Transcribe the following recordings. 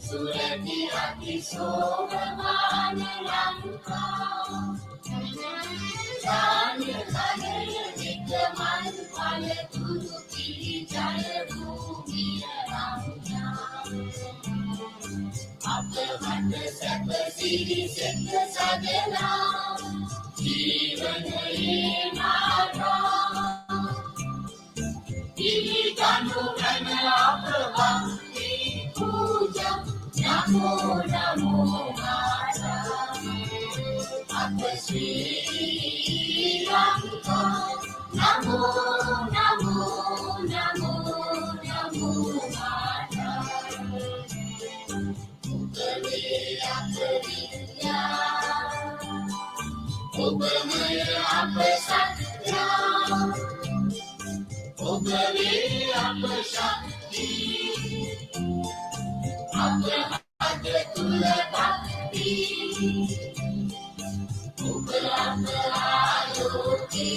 Surati hati sogamana langkau Jaya jaya nikmat pada turuti jaya bumi ramya Apa mata sapa siri seka sadela Jivan mata Ini kandungan apa bangki puja Namo namo mata Apa Sri Lanka Namo namo namo namo mata Upamaya Aparinya Upamaya Apasatya Upamaya Apasakti Apa ada tula bakti Upama ayoti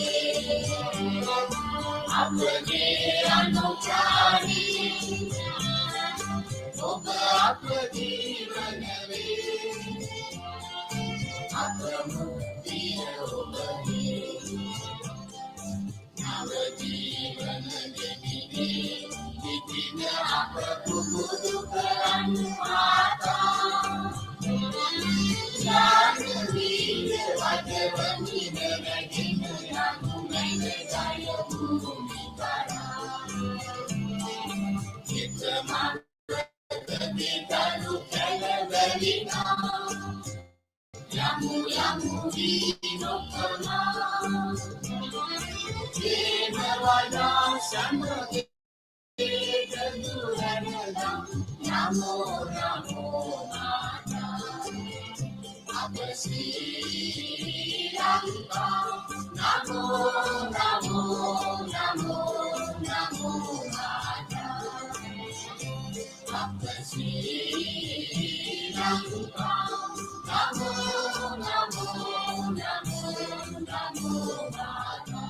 Apa ni anukani Apa di manave Apa mukti ubani Nama jivan jadi Bikinnya apa kudu keranmata Jangan bila wajah wangi menagih Aku menegaya bumi karang Kita mampu ketika lukanya berlina Yamu hidup tenang Lima wajah sama Namo namo mata Apa Sri Lanka Namo namo namo namo mata Apa Sri Lanka Namo namo namo namo mata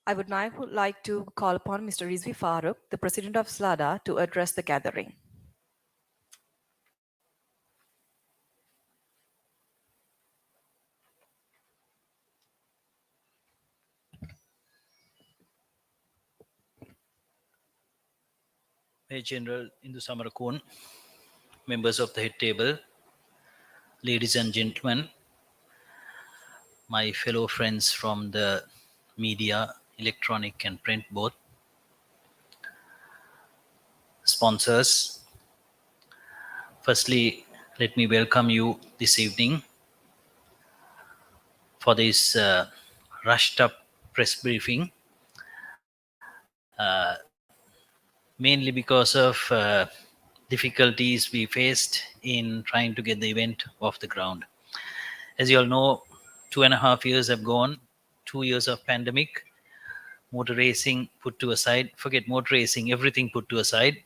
I would now like to call upon Mr. Rizvi Farooq, the President of Slada, to address the gathering. Major General Indu Samarakun, members of the head table, ladies and gentlemen, my fellow friends from the media, electronic and print both, sponsors. Firstly, let me welcome you this evening for this rushed up press briefing, mainly because of difficulties we faced in trying to get the event off the ground. As you all know, 2.5 years have gone, 2 years of pandemic, motor racing put to aside, forget motor racing, everything put to aside,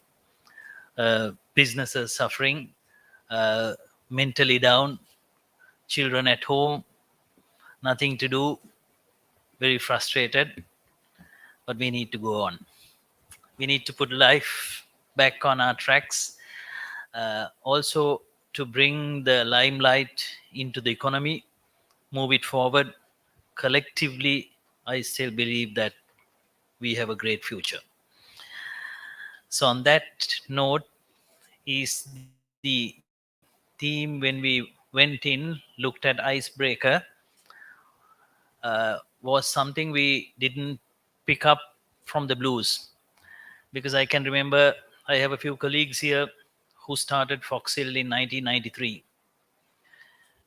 businesses suffering, uh, mentally down, children at home, nothing to do, very frustrated, but we need to go on. We need to put life back on our tracks, also to bring the limelight into the economy, move it forward. Collectively, I still believe that we have a great future. So, on that note, is the theme when we went in, looked at icebreaker, was something we didn't pick up from the blues, because I can remember I have a few colleagues here who started Foxhill in 1993.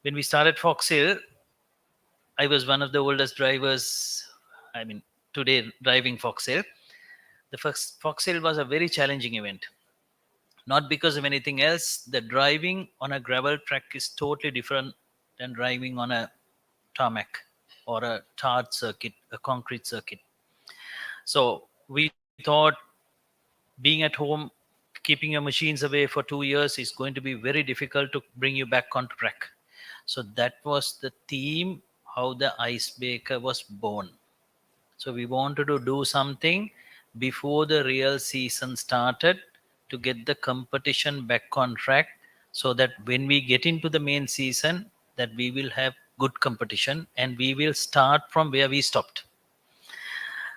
When we started Foxhill, I was one of the oldest drivers. I mean, today driving Foxhill. The first Foxhill was a very challenging event. Not because of anything else. The driving on a gravel track is totally different than driving on a tarmac or a tarred circuit, a concrete circuit. So we thought being at home, keeping your machines away for 2 years is going to be very difficult to bring you back on track. So that was the theme, how the icebreaker was born. So we wanted to do something before the real season started to get the competition back on track, so that when we get into the main season, that we will have good competition and we will start from where we stopped.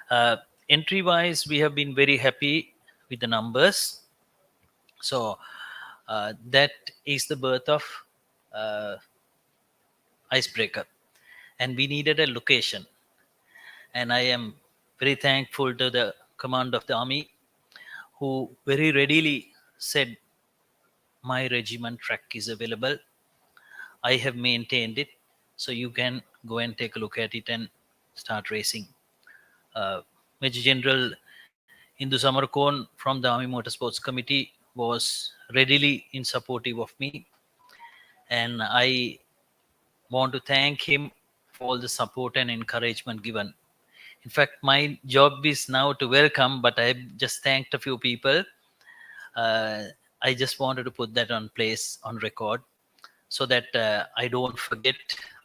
uh, Entry wise, we have been very happy with the numbers. So that is the birth of uh, icebreaker, and we needed a location. And I am very thankful to the command of the army, who very readily said, my regiment track is available, I have maintained it, so you can go and take a look at it and start racing. uh, Major General Indu Samarkon from the Army Motorsports Committee was readily in supportive of me, and I want to thank him for all the support and encouragement given. In fact, my job is now to welcome, but I just thanked a few people. Uh, I just wanted to put that on place on record, so that I don't forget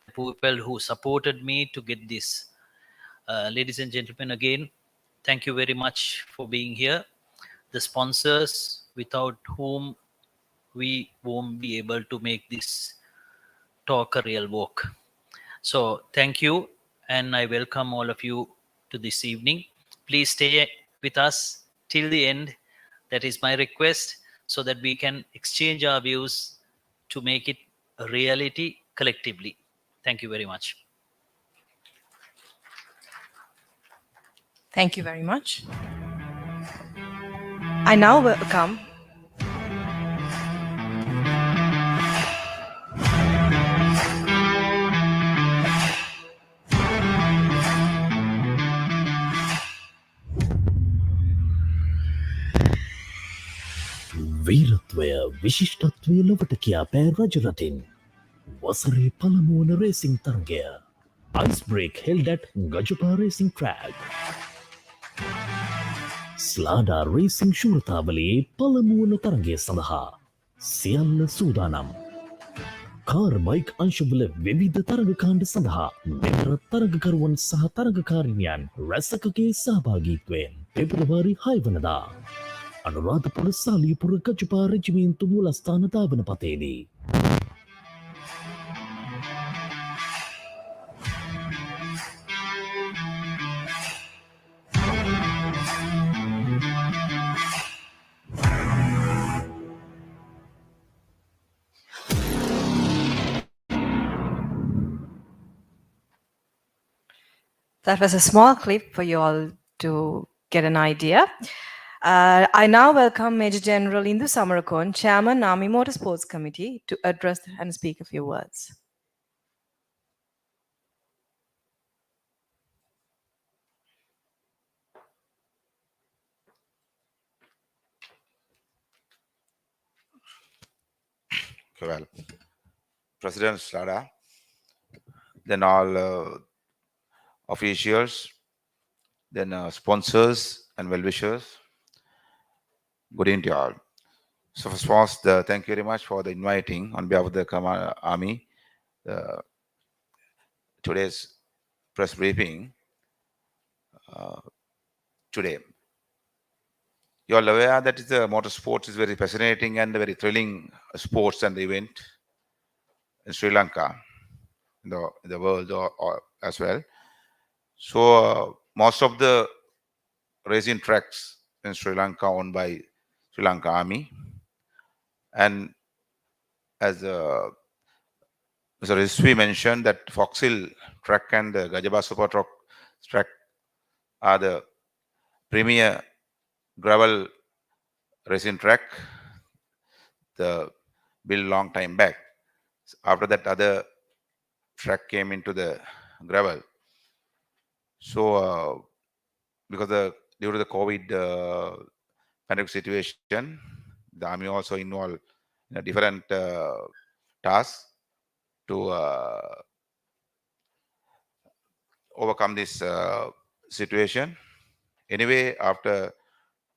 the people who supported me to get this. Ladies and gentlemen, again, thank you very much for being here. The sponsors, without whom we won't be able to make this talk a real walk. So, thank you, and I welcome all of you to this evening. Please stay with us till the end. That is my request, so that we can exchange our views to make it a reality collectively. Thank you very much. Thank you very much. I now welcome වීරත්වය විශිෂ්ටත්වය ලොවට කියා පෑ රජරටින් වසරේ පළමුුවන racing තරගය Icebreak held at Gajapa Racing Track. Slada Racing ශූරතාවලයේ පළමුුවන තරගය සඳහා සියල්ල සූදානම්. කාර් බයික් අංශවල විවිධ තරගකාණ්ඩ සඳහා මෙවර තරගකරුවන් සහ තරගකාරිනියන් රැසකගේ සහභාගීත්වයෙන් පෙබරවාරි 6 වනදා Anuradhapura සාලියපුර ගජපා රෙජිමේන්තු මූලස්ථාන ධාවන පතේදී That was a small clip for you all to get an idea. I now welcome Major General Indu Samarakon, Chairman, Army Motorsports Committee, to address and speak a few words. Well, President Slada, then all officials, then sponsors and well-wishers. Good evening to all. So first, thank you very much for the inviting on behalf of the Army. Today's press briefing today. You are aware that the motorsports is very fascinating and very thrilling sports and event in Sri Lanka, in the world or as well. So most of the racing tracks in Sri Lanka owned by Sri Lanka Army, and as Mr. Rizvi mentioned, that Fox Hill track and the Gajaba Super Truck track are the premier gravel racing track, the built long time back. After that, other track came into the gravel. So because due to the COVID pandemic situation, the Army also involved in a different tasks to overcome this situation. Anyway, after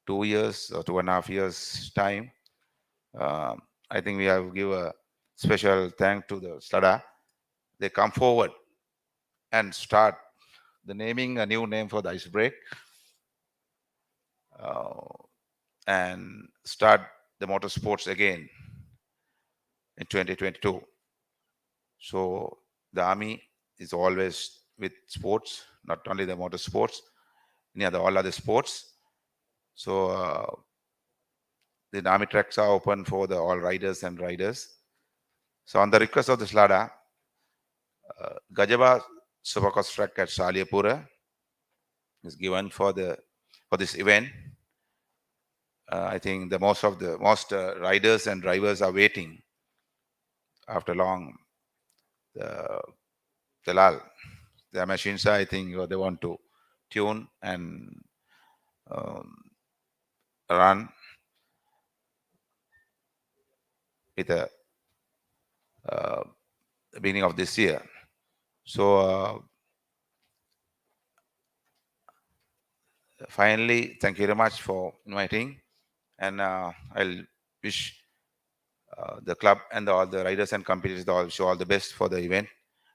2 years or 2.5 years time, I think we have give a special thank to the Slada. They come forward and start the naming a new name for the ice break and start the motorsports again in 2022. So the Army is always with sports, not only the motorsports, all other sports. So the Army tracks are open for the all riders and riders. So on the request of the Slada, Gajaba Supercross track at Saliapura is given for this event. I think the most riders and drivers are waiting after long. The machines, I think they want to tune and run with the beginning of this year. So finally, thank you very much for inviting, and I'll wish the club and all the riders and competitors all the best for the event,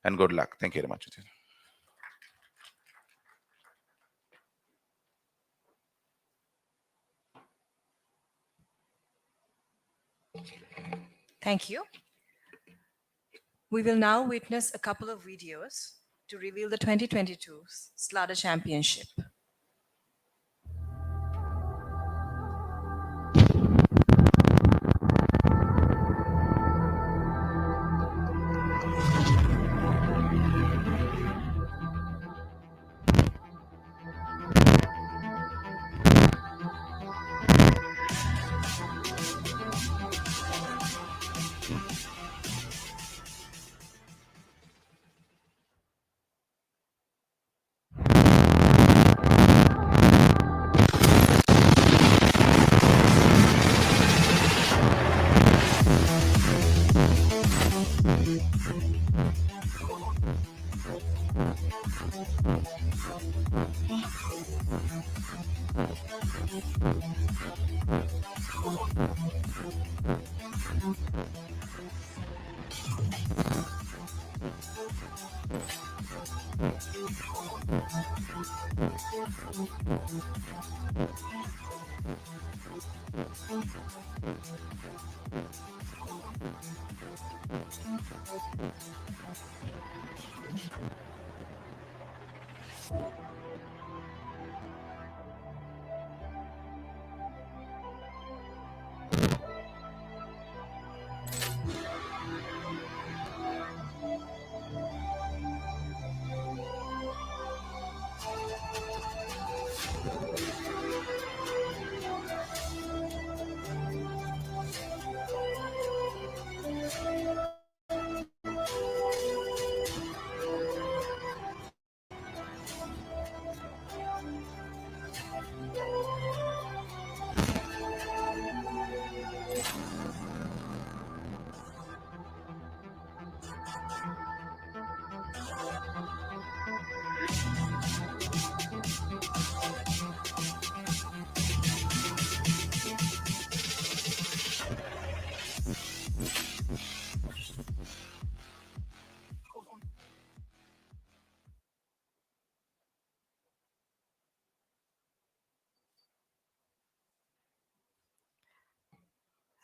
and good luck. Thank you very much. Thank you. We will now witness a couple of videos to reveal the 2022 Slada Championship.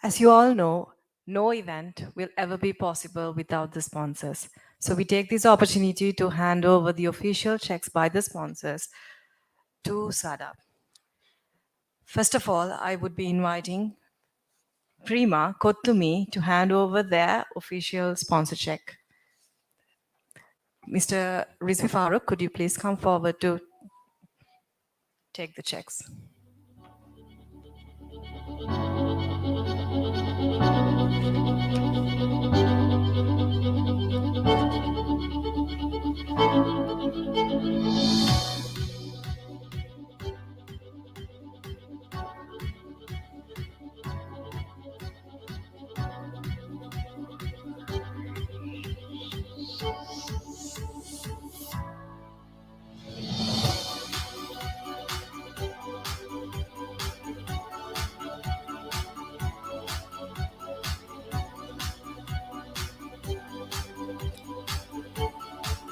As you all know, no event will ever be possible without the sponsors. So we take this opportunity to hand over the official checks by the sponsors to Slada. First of all, I would be inviting Prima Kottumi to hand over their official sponsor check. Mr. Rizvi Farooq, could you please come forward to take the checks?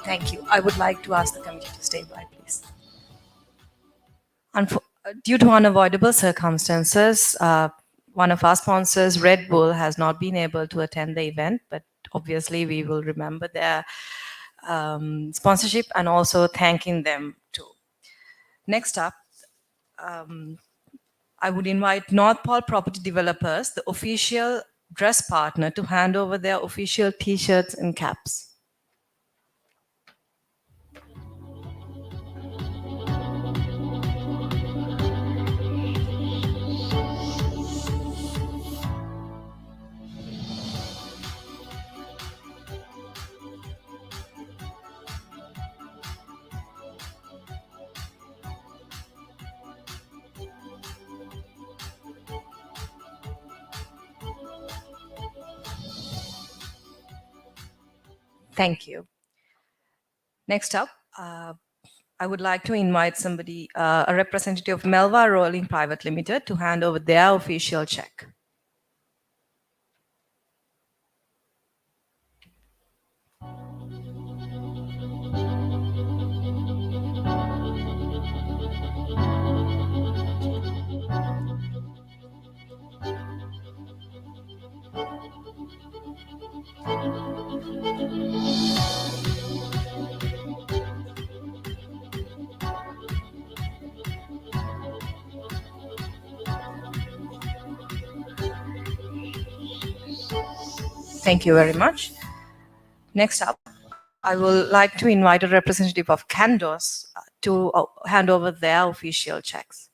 Thank you. I would like to ask the committee to stay by, please. Due to unavoidable circumstances, one of our sponsors, Red Bull, has not been able to attend the event, but obviously we will remember their sponsorship and also thanking them too. Next up, I would invite North Pole Property Developers, the official dress partner, to hand over their official T-shirts and caps. Thank you. Next up, I would like to invite somebody, a representative of Melva Rolling Private Limited, to hand over their official check. Thank you very much. Next up, I would like to invite a representative of Candos to hand over their official checks.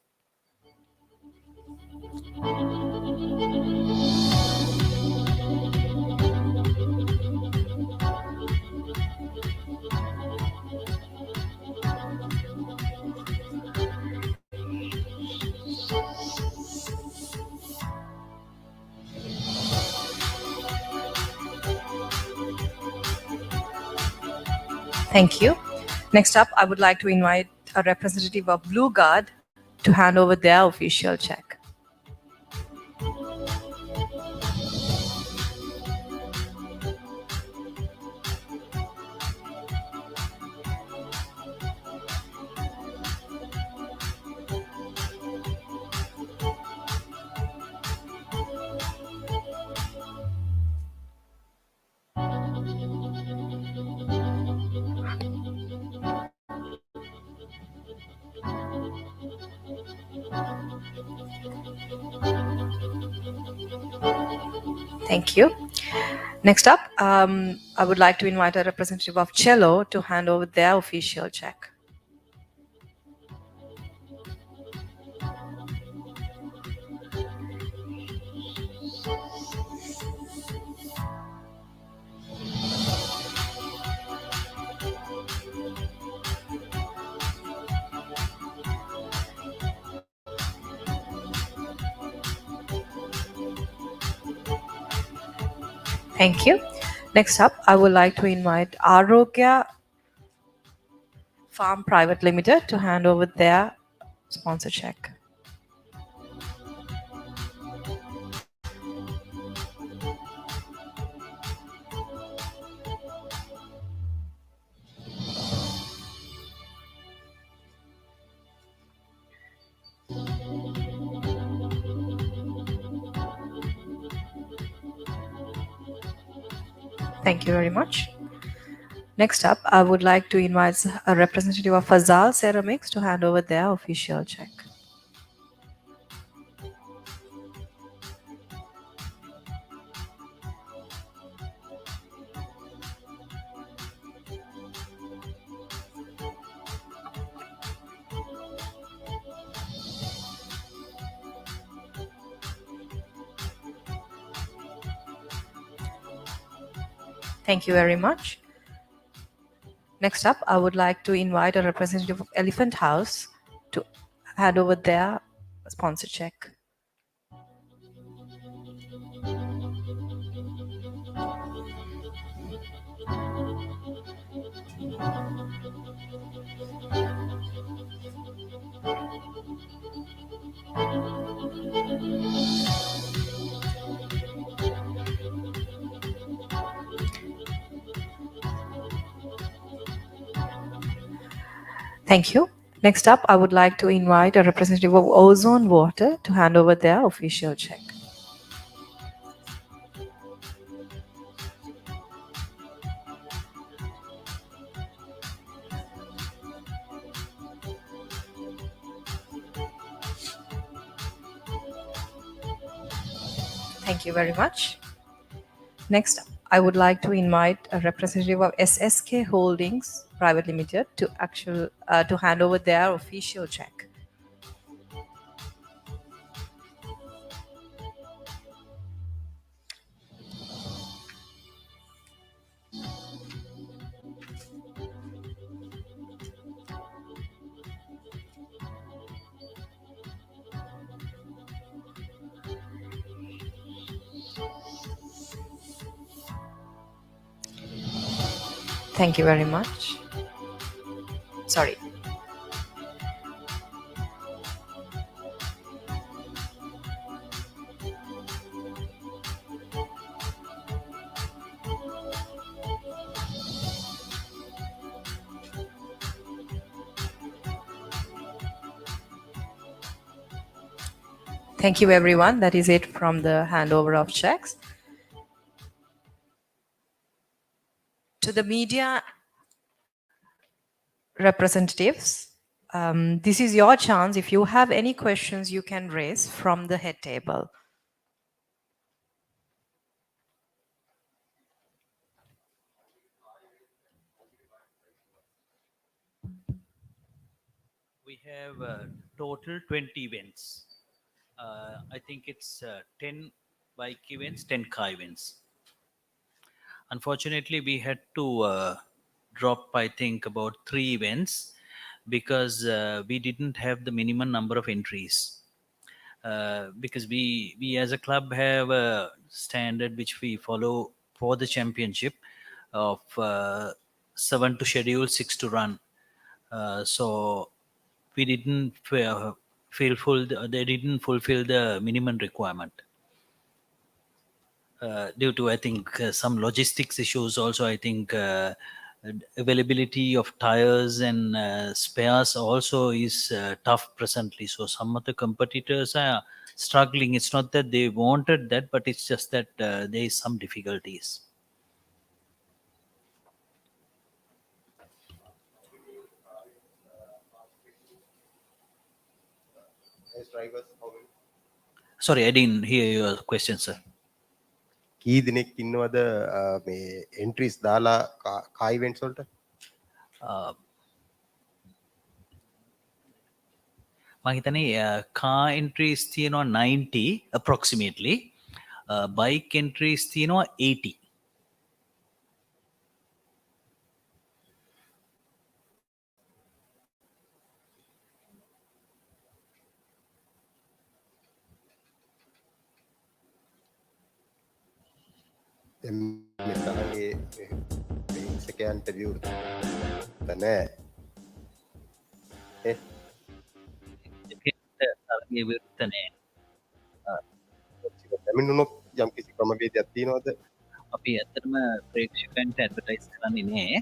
Thank you. Next up, I would like to invite a representative of Blue Guard to hand over their official check. Thank you. Next up, I would like to invite a representative of Cello to hand over their official check. Thank you. Next up, I would like to invite Arogya Farm Private Limited to hand over their sponsor check. Thank you very much. Next up, I would like to invite a representative of Fazal Ceramics to hand over their official check. Thank you very much. Next up, I would like to invite a representative of Elephant House to hand over their sponsor check. Thank you. Next up, I would like to invite a representative of Ozone Water to hand over their official check. Thank you very much. Next, I would like to invite a representative of SSK Holdings Private Limited to hand over their official check. Thank you very much. Sorry. Thank you, everyone. That is it from the handover of checks. To the media representatives, this is your chance. If you have any questions, you can raise from the head table. We have total 20 events. I think it's 10 bike events, 10 car events. Unfortunately, we had to drop, I think, about 3 events because we didn't have the minimum number of entries. Because we as a club have a standard which we follow for the championship of 7 to schedule, 6 to run. So we didn't they didn't fulfill the minimum requirement. Due to, I think, some logistics issues also. I think availability of tires and spares also is tough presently. So some of the competitors are struggling. It's not that they wanted that, but it's just that there is some difficulties. Sorry, I didn't hear your question, sir. කී දිනෙක් ඉන්නවද මේ එන්ට්‍රීස් දාලා කා events වලට? මම හිතන්නේ car entries තියෙනවා 90 approximately. Bike entries තියෙනවා 80. මෙතනගේ ප්‍රේක්ෂකයන්ට විවෘත නැහැ. තරගයේ විරුද්ධ නැහැ. පැමිණුණොත් යම් කිසි ක්‍රමවේදයක් තියෙනවද? අපි ඇත්තටම ප්‍රේක්ෂකයන්ට ඇඩ්වර්ටයිස් කරන්නේ නැහැ.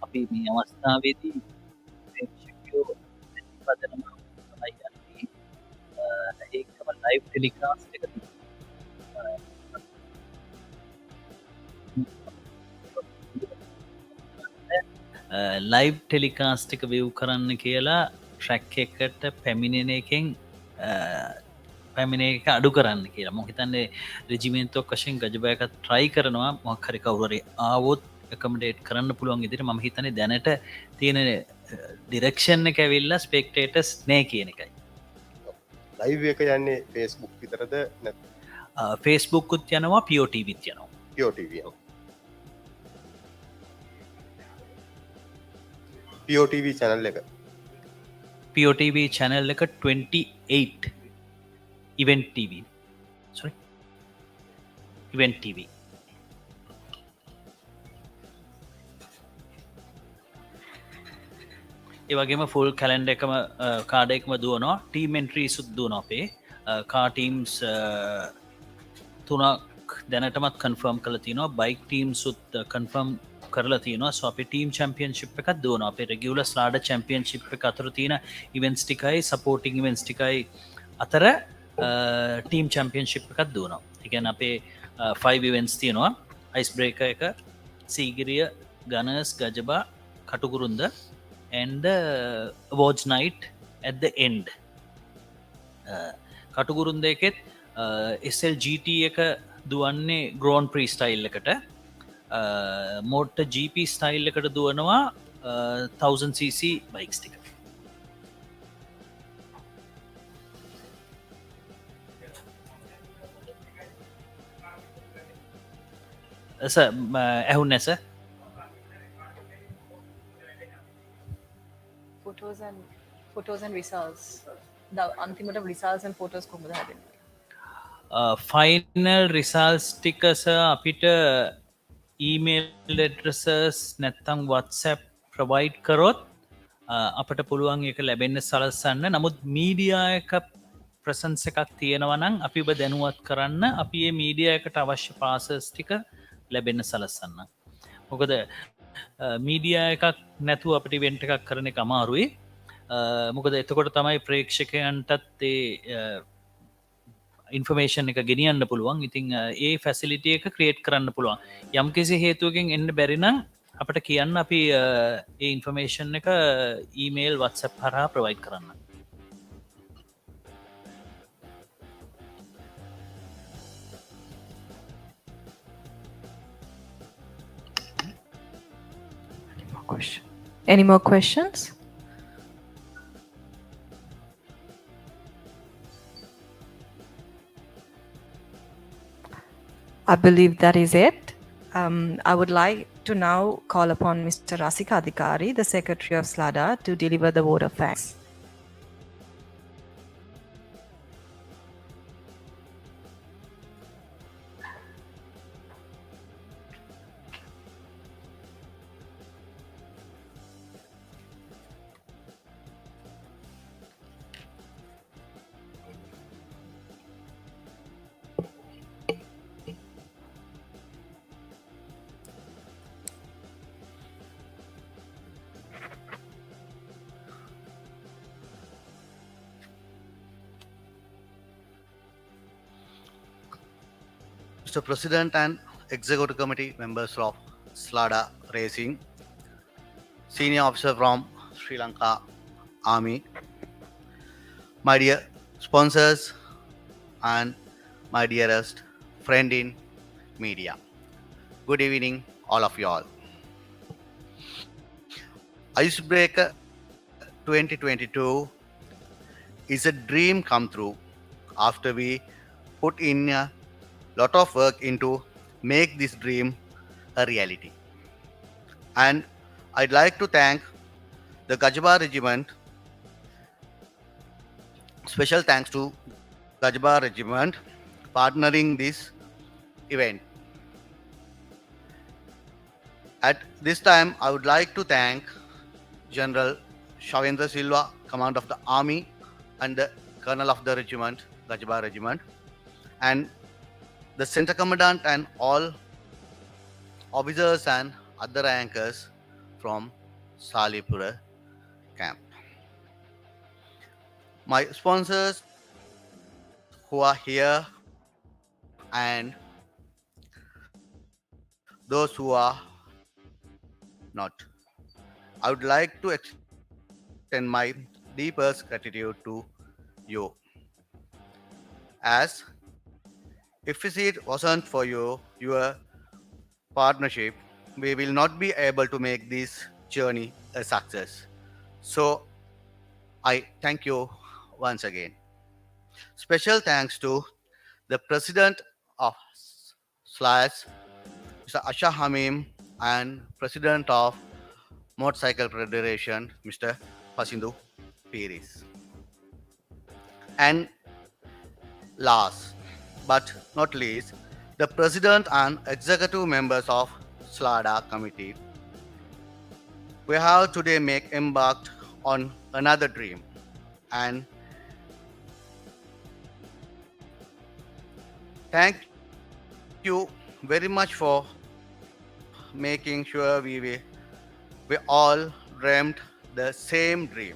අපි මේ අවස්ථාවේදී ප්‍රේක්ෂකයෝ පදනම තමයි යන්නේ. ඒකම ලයිව් ටෙලිකාස්ට් එක ලයිව් ටෙලිකාස්ට් එක view කරන්න කියලා ට්‍රැක් එකට පැමිණෙන එකෙන් පැමිණ එක අඩු කරන්න කියලා මොහිතන්නේ රජිමෙන්තෝ වශයෙන් ගජබයකත් ට්‍රයි කරනවා මොක්හරි කවුරරි ආවොත් එකමඩේට් කරන්න පුළුවන් ඉදිරි ම හිතන දැනට තියෙන ඩිරක්ෂණ එක ඇවිල්ලා ස්පෙක්ටේටස් නෑ කියන එකයි ලයිව් එක යන්නේ ෆේස්බුක් විතරද නැත් ෆේස්බුක්කුත් යනවා පියෝටීවිත් යනවා POTV POTV channel එක POTV channel එක 28 event TV sorry event TV ඒවගේම ෆුල් කැලන්ඩ එකම කාඩ එකම දුවනවා ටීම් එන්ට්‍රී සුත් දුවන අපේ කාටීම්ස් තුනක් දැනටමත් කන්ෆර්ම් කල තිනවා බයික් ටීම් සුත් කන්ෆර්ම් කරලා තියනවා ස අප ටීම් චම්පියන්ශිප් එකක් දුවන අපේ රෙගියුල ස්ලාඩ චම්පියන්ශිප් එක අතර තියෙන ඉවෙන්ස් ටිකයි සපෝටිං ඉවෙන්ස් ටිකයි අතර ටීම් චම්පියන්ශිප් එකක් දුවනවා එකන් අපේ 5 ඉවෙන්ස් තියෙනවා අයිස් බ්‍රේක එක Sigiriya ගනස් Gajaba Katukurunda and awards night at the end කටුකුරුන් දෙකෙත් SLGT එක දුවන්නේ ග්‍රෝන් ප්‍රී ස්ටයිල් එකට මෝට්ට GP ස්ටයිල් එකට දුවනවා 1000cc බයික්ස් ටික ඇහුන් නැස photos and results. The antimate results and photos කොහොමද හැදෙන්නේ? ෆයිනල් රිසල්ස් ටිකස අපිට ඊමේල් ඇඩ්‍රසස් නැත්තම් WhatsApp ප්‍රොවයිඩ් කරොත් අපට පුළුවන් එක ලැබෙන්න සලස්සන්න නමුත් මීඩියා එක ප්‍රසන්ස එකක් තියෙනවනම් අපි ඔබ දැනුවත් කරන්න අපි ඒ මීඩියා එකට අවශ්‍ය පාසස් ටික ලැබෙන්න සලස්සන්න මොකද මීඩියා එකක් නැතුව අපට ඉවෙන්ට් එකක් කරන එක අමාරුයි මොකද එතකොට තමයි ප්‍රේක්ෂකයන්ටත් ඉන්ෆර්මේෂන් එක ගෙනියන්න පුළුවන් ඉතිං ඒ ෆැසිලිටිය එක ක්‍රියේට් කරන්න පුළුවන් යම් කිසි හේතුවකින් එන්න බැරිනම් අපට කියන්න අපි ඒ ඉන්ෆර්මේෂන් එක ඊමේල් WhatsApp හරහා ප්‍රොවයිඩ් කරන්න Any more questions? I believe that is it. I would like to now call upon Mr. Rasika Adhikari, the Secretary of Slada, to deliver the vote of thanks. Mr. President and Executive Committee members of Slada Racing, Senior Officer from Sri Lanka Army, my dear sponsors and my dearest friend in media. Good evening, all of you all. Icebreaker 2022 is a dream come true after we put in a lot of work into make this dream a reality. And I'd like to thank the Gajba Regiment. Special thanks to Gajba Regiment partnering this event. At this time, I would like to thank General Shavendra Silva, Command of the Army, and the Colonel of the Regiment, Gajba Regiment, and the Center Commandant and all officers and other anchors from Salipura camp. My sponsors who are here and those who are not. I would like to extend my deepest gratitude to you. As if it wasn't for your partnership, we will not be able to make this journey a success. So I thank you once again. Special thanks to the president of Slash, Mr. Asha Hamim, and president of Motorcycle Federation, Mr. Pasindu Piris. And last but not least, the president and executive members of Slada committee. We have today make embarked on another dream, and thank you very much for making sure we all dreamt the same dream.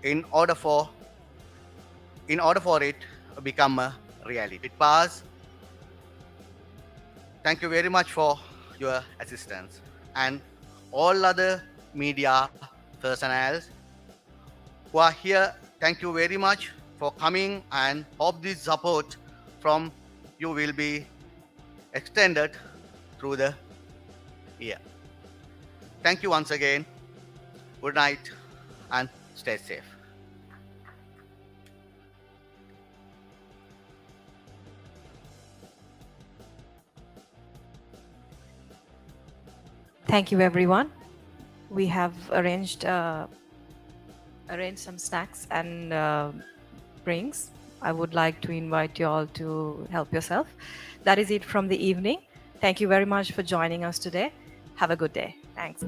In order for in order for it to become a reality. It passed. Thank you very much for your assistance and all other media personnel who are here. Thank you very much for coming and hope this support from you will be extended through the year. Thank you once again. Good night and stay safe. Thank you, everyone. We have arranged some snacks and drinks. I would like to invite you all to help yourself. That is it from the evening. Thank you very much for joining us today. Have a good day. Thanks.